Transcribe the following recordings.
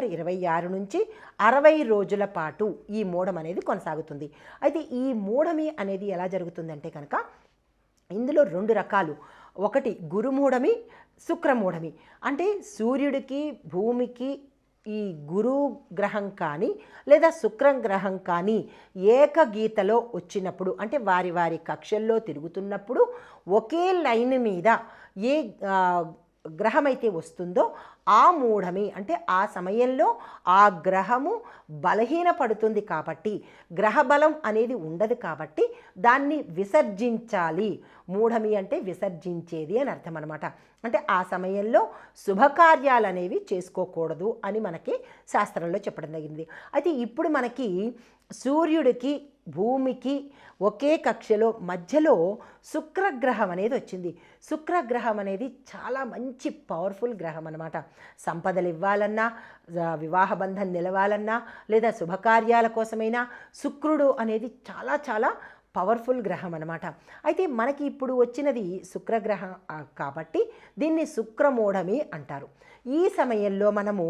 September 26 నుంచి 60 రోజుల పాటు ఈ మూఢం అనేది కొనసాగుతుంది. అయితే ఈ మూఢమి అనేది ఎలా జరుగుతుందంటే కనుక ఇందులో 2 రకాలు. ఒకటి గురుమూఢమి, శుక్రమూఢమి. అంటే సూర్యుడికి భూమికి ఈ గురు గ్రహం కానీ లేదా శుక్రం గ్రహం కానీ ఏకగీతలో వచ్చినప్పుడు, అంటే వారి వారి కక్షల్లో తిరుగుతున్నప్పుడు ఒకే లైన్ మీద ఏ గ్రహం అయితే వస్తుందో ఆ మూఢమి, అంటే ఆ సమయంలో ఆ గ్రహము బలహీనపడుతుంది కాబట్టి, గ్రహబలం అనేది ఉండదు కాబట్టి దాన్ని విసర్జించాలి. మూఢమి అంటే విసర్జించేది అని అర్థం అనమాట. అంటే ఆ సమయంలో శుభకార్యాలు అనేవి చేసుకోకూడదు అని మనకి శాస్త్రంలో చెప్పడం జరిగింది. అయితే ఇప్పుడు మనకి సూర్యుడికి భూమికి ఒకే కక్షలో మధ్యలో శుక్రగ్రహం అనేది వచ్చింది. శుక్రగ్రహం అనేది చాలా మంచి పవర్ఫుల్ గ్రహం అనమాట. సంపదలు ఇవ్వాలన్నా, వివాహ బంధం నిలవాలన్నా, లేదా శుభకార్యాల కోసమైనా శుక్రుడు అనేది చాలా చాలా పవర్ఫుల్ గ్రహం అనమాట. అయితే మనకి ఇప్పుడు వచ్చినది శుక్రగ్రహం కాబట్టి దీన్ని శుక్రమూఢమి అంటారు. ఈ సమయంలో మనము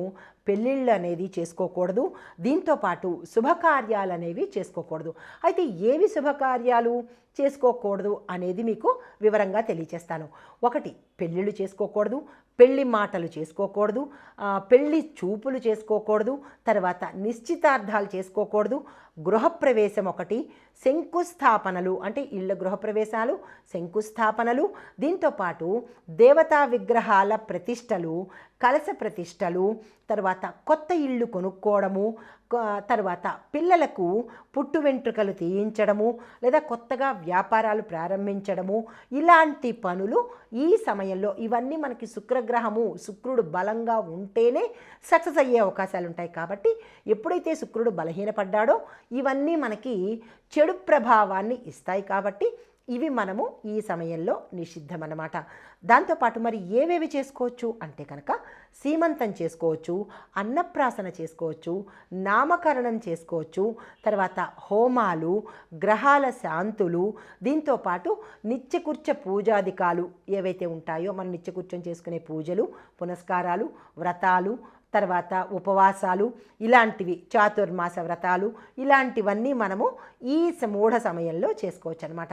పెళ్ళిళ్ళు అనేది చేసుకోకూడదు, దీంతోపాటు శుభకార్యాలు అనేవి చేసుకోకూడదు. అయితే ఏవి శుభకార్యాలు చేసుకోకూడదు అనేది మీకు వివరంగా తెలియచేస్తాను. ఒకటి, పెళ్ళిళ్ళు చేసుకోకూడదు, పెళ్లి మాటలు చేసుకోకూడదు, పెళ్లి చూపులు చేసుకోకూడదు, తర్వాత నిశ్చితార్థాలు చేసుకోకూడదు, గృహప్రవేశం ఒకటి, శంకుస్థాపనలు అంటే ఇళ్ళ గృహప్రవేశాలు, శంకుస్థాపనలు, దీంతోపాటు దేవతా విగ్రహాల ప్రతిష్టలు, కలశ ప్రతిష్టలు, తర్వాత కొత్త ఇళ్ళు కొనుక్కోవడము, తర్వాత పిల్లలకు పుట్టు వెంట్రుకలు తీయించడము, లేదా కొత్తగా వ్యాపారాలు ప్రారంభించడము, ఇలాంటి పనులు ఈ సమయంలో ఇవన్నీ మనకి శుక్రగ్రహము, శుక్రుడు బలంగా ఉంటేనే సక్సెస్ అయ్యే అవకాశాలు ఉంటాయి. కాబట్టి ఎప్పుడైతే శుక్రుడు బలహీనపడ్డాడో ఇవన్నీ మనకి చెడు ప్రభావాన్ని ఇస్తాయి. కాబట్టి ఇవి మనము ఈ సమయంలో నిషిద్ధమన్నమాట. దాంతోపాటు మరి ఏవేవి చేసుకోవచ్చు అంటే కనుక సీమంతం చేసుకోవచ్చు, అన్నప్రాసన చేసుకోవచ్చు, నామకరణం చేసుకోవచ్చు, తర్వాత హోమాలు, గ్రహాల శాంతులు, దీంతోపాటు నిత్యకృత్య పూజాధికాలు ఏవైతే ఉంటాయో మనం నిత్యకృత్యం చేసుకునే పూజలు, పునస్కారాలు, వ్రతాలు, తర్వాత ఉపవాసాలు, ఇలాంటివి చాతుర్మాస వ్రతాలు, ఇలాంటివన్నీ మనము ఈ మూఢ సమయంలో చేసుకోవచ్చు అనమాట.